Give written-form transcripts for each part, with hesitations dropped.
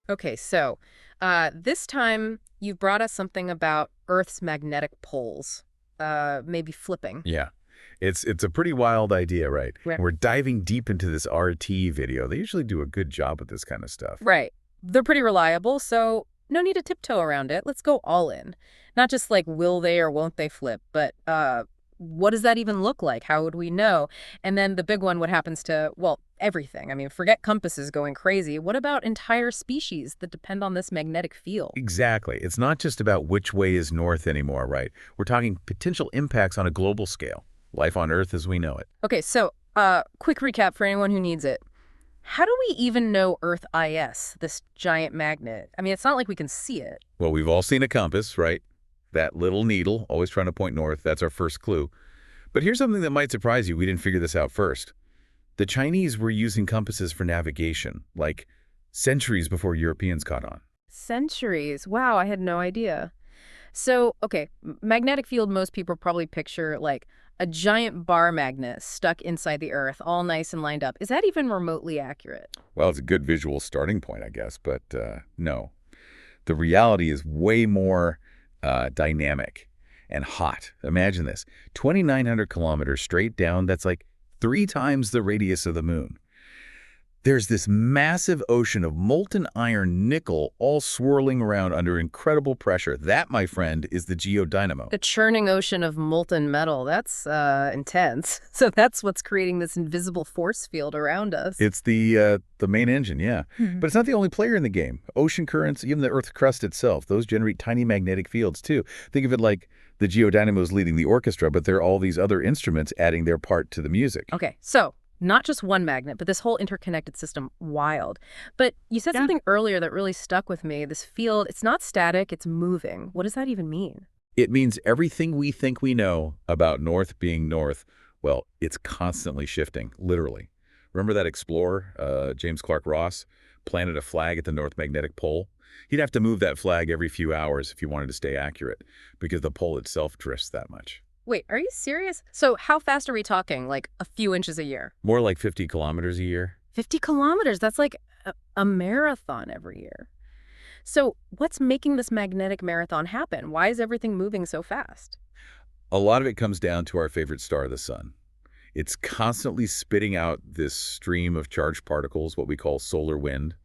Okay, so this time you've brought us something about Earth's magnetic poles, maybe flipping. Yeah. It's a pretty wild idea, right? Right. We're diving deep into this RT video. They usually do a good job with this kind of stuff. Right. They're pretty reliable, so no need to tiptoe around it. Let's go all in. Not just like will they or won't they flip, but what does that even look like? How would we know? And then the big one, what happens to, well, everything? I mean, forget compasses going crazy. What about entire species that depend on this magnetic field? Exactly. It's not just about which way is north anymore, right? We're talking potential impacts on a global scale. Life on Earth as we know it. Okay, so quick recap for anyone who needs it. How do we even know Earth IS, this giant magnet? I mean, it's not like we can see it. Well, we've all seen a compass, right? That little needle, always trying to point north. That's our first clue. But here's something that might surprise you. We didn't figure this out first. The Chinese were using compasses for navigation, like centuries before Europeans caught on. Centuries. Wow, I had no idea. So, okay, magnetic field, most people probably picture like a giant bar magnet stuck inside the Earth, all nice and lined up. Is that even remotely accurate? Well, it's a good visual starting point, I guess, but no. The reality is way more dynamic and hot. Imagine this, 2,900 kilometers straight down, that's like 3 times the radius of the moon. There's this massive ocean of molten iron nickel all swirling around under incredible pressure. That, my friend, is the geodynamo. The churning ocean of molten metal. That's intense. So that's what's creating this invisible force field around us. It's the main engine, yeah. Mhm. But it's not the only player in the game. Ocean currents, even the Earth's crust itself, those generate tiny magnetic fields too. Think of it like the geodynamo is leading the orchestra, but there are all these other instruments adding their part to the music. Okay, so not just one magnet, but this whole interconnected system. Wild. But you said Yeah. something earlier that really stuck with me. This field, it's not static, it's moving. What does that even mean? It means everything we think we know about north being north, well, it's constantly shifting, literally. Remember that explorer, James Clark Ross, planted a flag at the North Magnetic Pole? He'd have to move that flag every few hours if he wanted to stay accurate, because the pole itself drifts that much. Wait, are you serious? So how fast are we talking? Like a few inches a year? More like 50 kilometers a year. 50 kilometers. That's like a marathon every year. So what's making this magnetic marathon happen? Why is everything moving so fast? A lot of it comes down to our favorite star, the sun. It's constantly spitting out this stream of charged particles, what we call solar wind.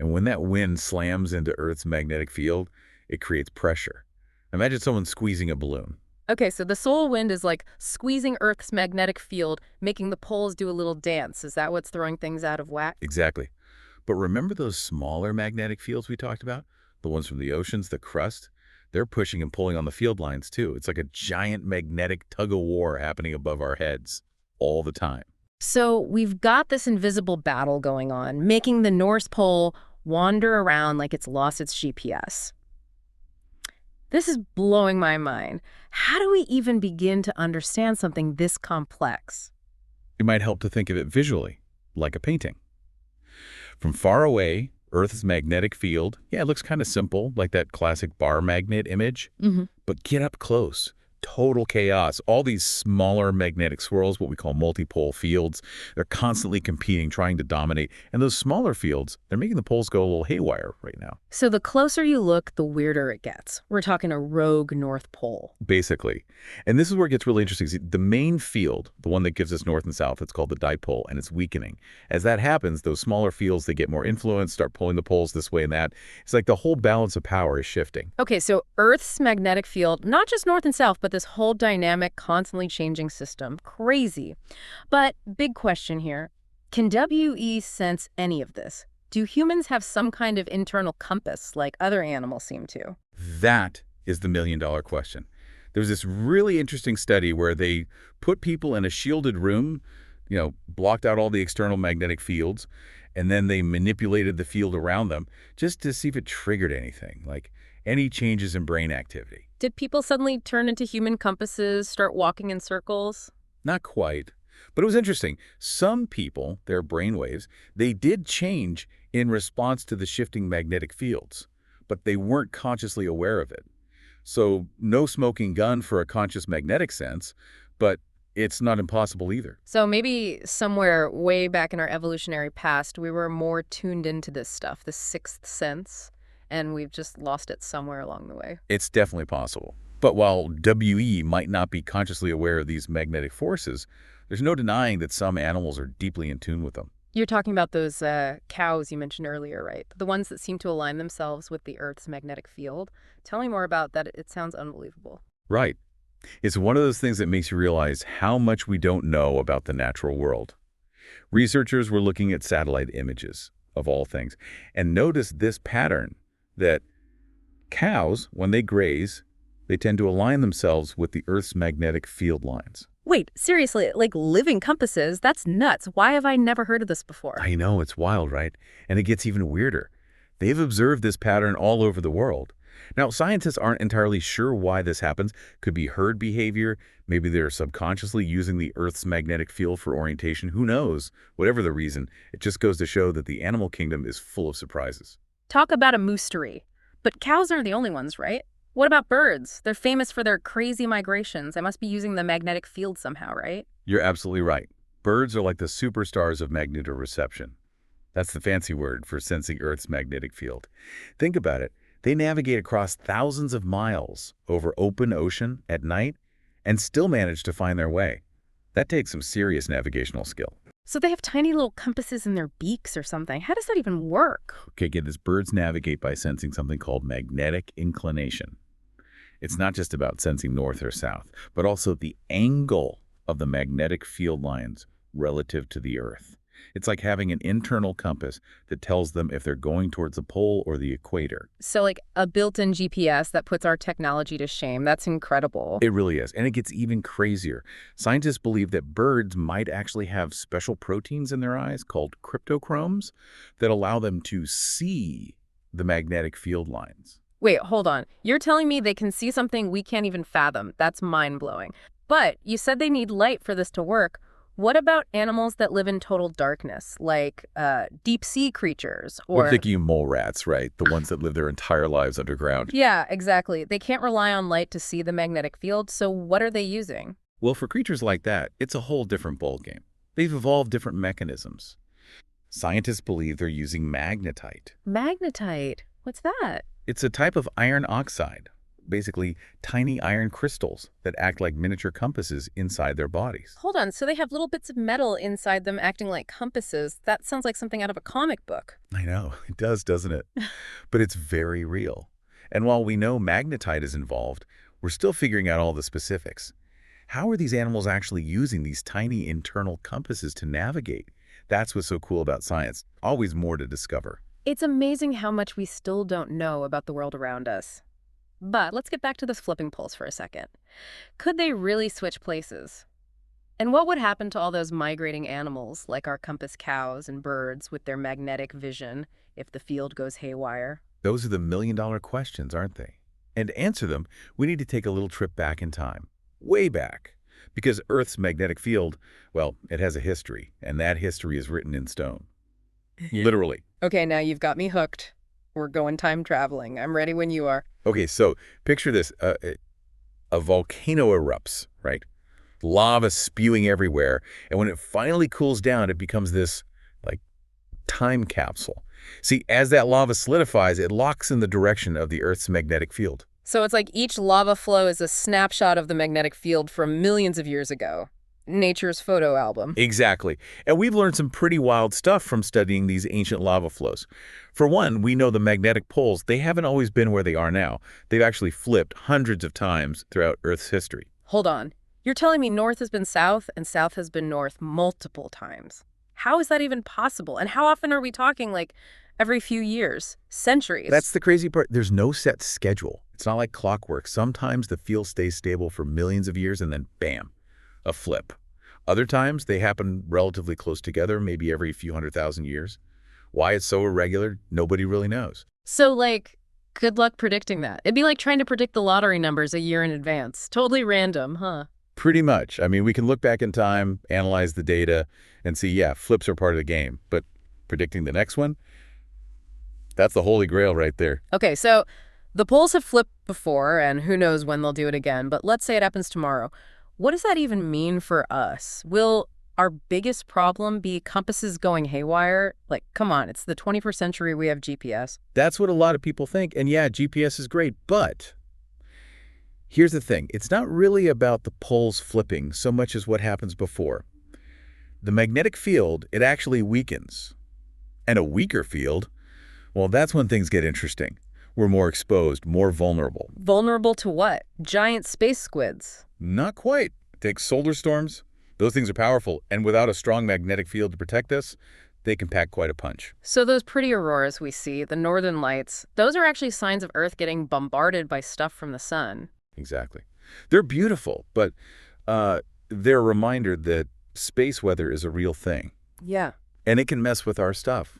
And when that wind slams into Earth's magnetic field, it creates pressure. Imagine someone squeezing a balloon. Okay, so the solar wind is like squeezing Earth's magnetic field, making the poles do a little dance. Is that what's throwing things out of whack? Exactly. But remember those smaller magnetic fields we talked about? The ones from the oceans, the crust? They're pushing and pulling on the field lines too. It's like a giant magnetic tug-of-war happening above our heads all the time. So we've got this invisible battle going on, making the North Pole wander around like it's lost its GPS. This is blowing my mind. How do we even begin to understand something this complex? It might help to think of it visually, like a painting. From far away, Earth's magnetic field, yeah, it looks kind of simple, like that classic bar magnet image. Mm-hmm. But get up close. Total chaos. All these smaller magnetic swirls, what we call multipole fields, they're constantly competing, trying to dominate. And those smaller fields, they're making the poles go a little haywire right now. So the closer you look, the weirder it gets. We're talking a rogue North Pole. Basically. And this is where it gets really interesting. See, the main field, the one that gives us north and south, it's called the dipole, and it's weakening. As that happens, those smaller fields, they get more influence, start pulling the poles this way and that. It's like the whole balance of power is shifting. Okay, so Earth's magnetic field, not just north and south, but this whole dynamic, constantly changing system. Crazy. But big question here. Can WE sense any of this? Do humans have some kind of internal compass like other animals seem to? That is the million-dollar question. There's this really interesting study where they put people in a shielded room, blocked out all the external magnetic fields, and then they manipulated the field around them just to see if it triggered anything, like any changes in brain activity. Did people suddenly turn into human compasses, start walking in circles? Not quite. But it was interesting. Some people, their brainwaves, they did change in response to the shifting magnetic fields, but they weren't consciously aware of it. So no smoking gun for a conscious magnetic sense, but It's not impossible either. So maybe somewhere way back in our evolutionary past, we were more tuned into this stuff, the sixth sense, and we've just lost it somewhere along the way. It's definitely possible. But while WE might not be consciously aware of these magnetic forces, there's no denying that some animals are deeply in tune with them. You're talking about those cows you mentioned earlier, right? The ones that seem to align themselves with the Earth's magnetic field. Tell me more about that. It sounds unbelievable. Right. It's one of those things that makes you realize how much we don't know about the natural world. Researchers were looking at satellite images, of all things, and noticed this pattern that cows, when they graze, they tend to align themselves with the Earth's magnetic field lines. Wait, seriously, like living compasses? That's nuts. Why have I never heard of this before? I know, it's wild, right? And it gets even weirder. They've observed this pattern all over the world. Now, scientists aren't entirely sure why this happens. Could be herd behavior. Maybe they're subconsciously using the Earth's magnetic field for orientation. Who knows? Whatever the reason, it just goes to show that the animal kingdom is full of surprises. Talk about a mystery. But cows aren't the only ones, right? What about birds? They're famous for their crazy migrations. They must be using the magnetic field somehow, right? You're absolutely right. Birds are like the superstars of magnetoreception. That's the fancy word for sensing Earth's magnetic field. Think about it. They navigate across thousands of miles over open ocean at night and still manage to find their way. That takes some serious navigational skill. So they have tiny little compasses in their beaks or something. How does that even work? Okay, get this. Birds navigate by sensing something called magnetic inclination. It's not just about sensing north or south, but also the angle of the magnetic field lines relative to the Earth. It's like having an internal compass that tells them if they're going towards the pole or the equator. So like a built-in GPS that puts our technology to shame. That's incredible. It really is, and it gets even crazier. Scientists believe that birds might actually have special proteins in their eyes called cryptochromes that allow them to see the magnetic field lines. Wait, hold on. You're telling me they can see something we can't even fathom. That's mind-blowing. But you said they need light for this to work. What about animals that live in total darkness, like deep-sea creatures? We're thinking mole rats, right? The ones that live their entire lives underground. Yeah, exactly. They can't rely on light to see the magnetic field, so what are they using? Well, for creatures like that, it's a whole different ballgame. They've evolved different mechanisms. Scientists believe they're using magnetite. Magnetite? What's that? It's a type of iron oxide, basically tiny iron crystals that act like miniature compasses inside their bodies. Hold on, so they have little bits of metal inside them acting like compasses. That sounds like something out of a comic book. I know, it does, doesn't it? But it's very real. And while we know magnetite is involved, we're still figuring out all the specifics. How are these animals actually using these tiny internal compasses to navigate? That's what's so cool about science. Always more to discover. It's amazing how much we still don't know about the world around us. But let's get back to this flipping poles for a second. Could they really switch places? And what would happen to all those migrating animals, like our compass cows and birds with their magnetic vision, if the field goes haywire? Those are the million-dollar questions, aren't they? And to answer them, we need to take a little trip back in time. Way back. Because Earth's magnetic field, well, it has a history, and that history is written in stone. Literally. Okay, now you've got me hooked. We're going time traveling. I'm ready when you are. Okay, so picture this. A volcano erupts, right? Lava spewing everywhere. And when it finally cools down, it becomes this, like, time capsule. See, as that lava solidifies, it locks in the direction of the Earth's magnetic field. So it's like each lava flow is a snapshot of the magnetic field from millions of years ago. Nature's photo album. Exactly. And we've learned some pretty wild stuff from studying these ancient lava flows. For one, we know the magnetic poles, they haven't always been where they are now. They've actually flipped hundreds of times throughout Earth's history. Hold on. You're telling me north has been south and south has been north multiple times. How is that even possible? And how often are we talking, like, every few years? Centuries? That's the crazy part. There's no set schedule. It's not like clockwork. Sometimes the field stays stable for millions of years and then bam, a flip. Other times, they happen relatively close together, maybe every few 100,000 years. Why it's so irregular, nobody really knows. So, like, good luck predicting that. It'd be like trying to predict the lottery numbers a year in advance. Totally random, huh? Pretty much. I mean, we can look back in time, analyze the data, and see, yeah, flips are part of the game. But predicting the next one, that's the holy grail right there. Okay, so the poles have flipped before, and who knows when they'll do it again, but let's say it happens tomorrow. What does that even mean for us? Will our biggest problem be compasses going haywire? Like, come on, it's the 21st century, we have GPS. That's what a lot of people think. And yeah, GPS is great, but here's the thing. It's not really about the poles flipping so much as what happens before. The magnetic field, it actually weakens. And a weaker field, well, that's when things get interesting. We're more exposed, more vulnerable. Vulnerable to what? Giant space squids. Not quite. Take solar storms. Those things are powerful, and without a strong magnetic field to protect us, they can pack quite a punch. So those pretty auroras we see, the northern lights, those are actually signs of Earth getting bombarded by stuff from the sun. Exactly. They're beautiful, but they're a reminder that space weather is a real thing. Yeah. And it can mess with our stuff.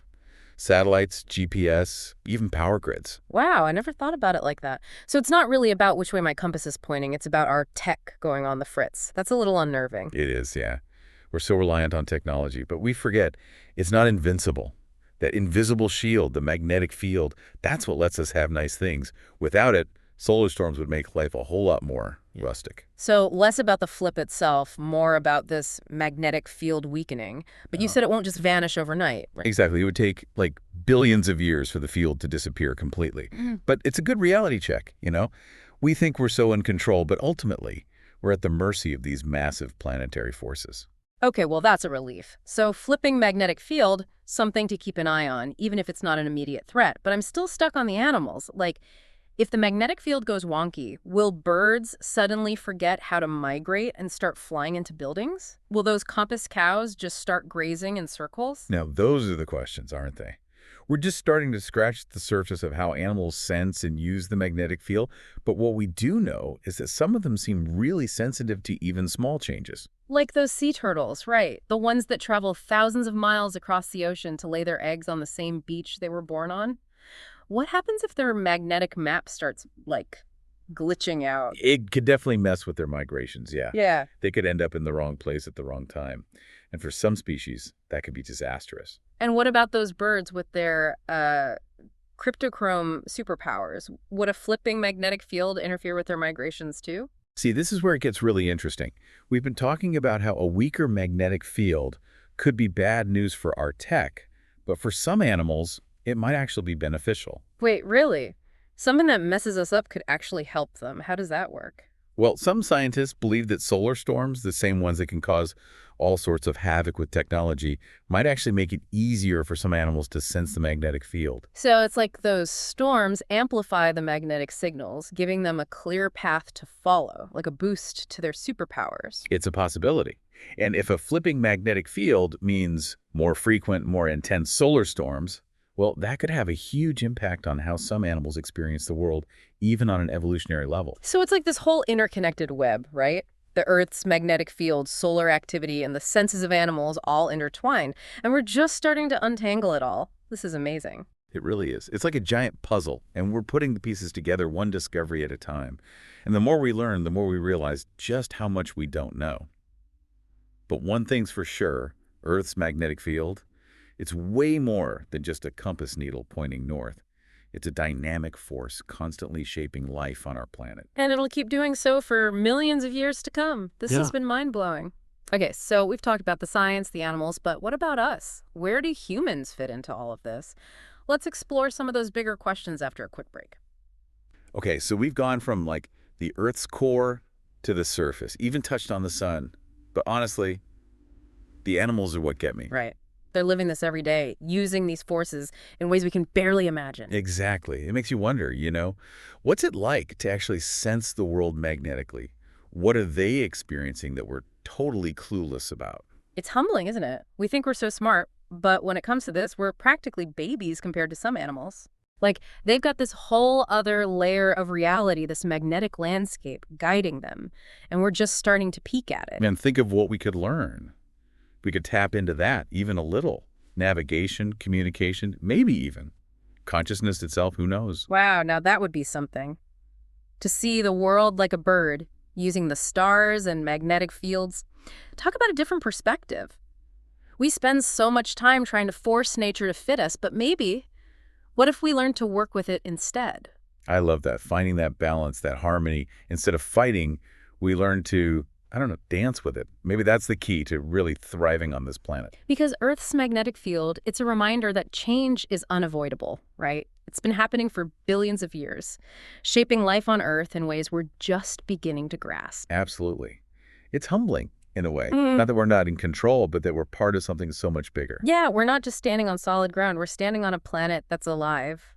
Satellites, GPS, even power grids. Wow, I never thought about it like that. So it's not really about which way my compass is pointing, it's about our tech going on the fritz. That's a little unnerving. It is, yeah. We're so reliant on technology, but we forget it's not invincible. That invisible shield, the magnetic field, that's what lets us have nice things. Without it, solar storms would make life a whole lot more rustic. So less about the flip itself, more about this magnetic field weakening. But you said it won't just vanish overnight, right? Exactly. It would take like billions of years for the field to disappear completely. But it's a good reality check, you know? We think we're so in control, but ultimately, we're at the mercy of these massive planetary forces. Okay, well, that's a relief. So flipping magnetic field, something to keep an eye on, even if it's not an immediate threat. But I'm still stuck on the animals. Like, if the magnetic field goes wonky, will birds suddenly forget how to migrate and start flying into buildings? Will those compass cows just start grazing in circles? Now, those are the questions, aren't they? We're just starting to scratch the surface of how animals sense and use the magnetic field, but what we do know is that some of them seem really sensitive to even small changes. Like those sea turtles, right? The ones that travel thousands of miles across the ocean to lay their eggs on the same beach they were born on. What happens if their magnetic map starts, like, glitching out? It could definitely mess with their migrations, yeah. Yeah. They could end up in the wrong place at the wrong time. And for some species, that could be disastrous. And what about those birds with their cryptochrome superpowers? Would a flipping magnetic field interfere with their migrations too? See, this is where it gets really interesting. We've been talking about how a weaker magnetic field could be bad news for our tech, but for some animals, it might actually be beneficial. Wait, really? Something that messes us up could actually help them. How does that work? Well, some scientists believe that solar storms, the same ones that can cause all sorts of havoc with technology, might actually make it easier for some animals to sense the magnetic field. So it's like those storms amplify the magnetic signals, giving them a clear path to follow, like a boost to their superpowers. It's a possibility. And if a flipping magnetic field means more frequent, more intense solar storms, well, that could have a huge impact on how some animals experience the world, even on an evolutionary level. So it's like this whole interconnected web, right? The Earth's magnetic field, solar activity, and the senses of animals all intertwined. And we're just starting to untangle it all. This is amazing. It really is. It's like a giant puzzle, and we're putting the pieces together one discovery at a time. And the more we learn, the more we realize just how much we don't know. But one thing's for sure, Earth's magnetic field, it's way more than just a compass needle pointing north. It's a dynamic force constantly shaping life on our planet. And it'll keep doing so for millions of years to come. This has been mind-blowing. Okay, so we've talked about the science, the animals, but what about us? Where do humans fit into all of this? Let's explore some of those bigger questions after a quick break. Okay, so we've gone from like the Earth's core to the surface, even touched on the sun. But honestly, the animals are what get me. Right. They're living this every day, using these forces in ways we can barely imagine. Exactly. It makes you wonder, you know, what's it like to actually sense the world magnetically? What are they experiencing that we're totally clueless about? It's humbling, isn't it? We think we're so smart, but when it comes to this, we're practically babies compared to some animals. Like, they've got this whole other layer of reality, this magnetic landscape guiding them, and we're just starting to peek at it. And think of what we could learn. We could tap into that even a little. Navigation, communication, maybe even consciousness itself, who knows? Wow, now that would be something. To see the world like a bird, using the stars and magnetic fields. Talk about a different perspective. We spend so much time trying to force nature to fit us, but maybe, what if we learn to work with it instead? I love that, finding that balance, that harmony. Instead of fighting, we learn to I don't know, dance with it. Maybe that's the key to really thriving on this planet. Because Earth's magnetic field, it's a reminder that change is unavoidable, right? It's been happening for billions of years, shaping life on Earth in ways we're just beginning to grasp. Absolutely. It's humbling in a way. Mm. Not that we're not in control, but that we're part of something so much bigger. Yeah, we're not just standing on solid ground. We're standing on a planet that's alive,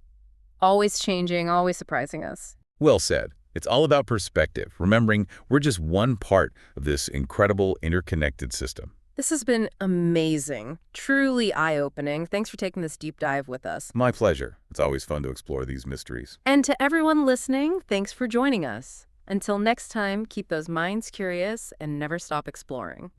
always changing, always surprising us. Well said. It's all about perspective, remembering we're just one part of this incredible interconnected system. This has been amazing, truly eye-opening. Thanks for taking this deep dive with us. My pleasure. It's always fun to explore these mysteries. And to everyone listening, thanks for joining us. Until next time, keep those minds curious and never stop exploring.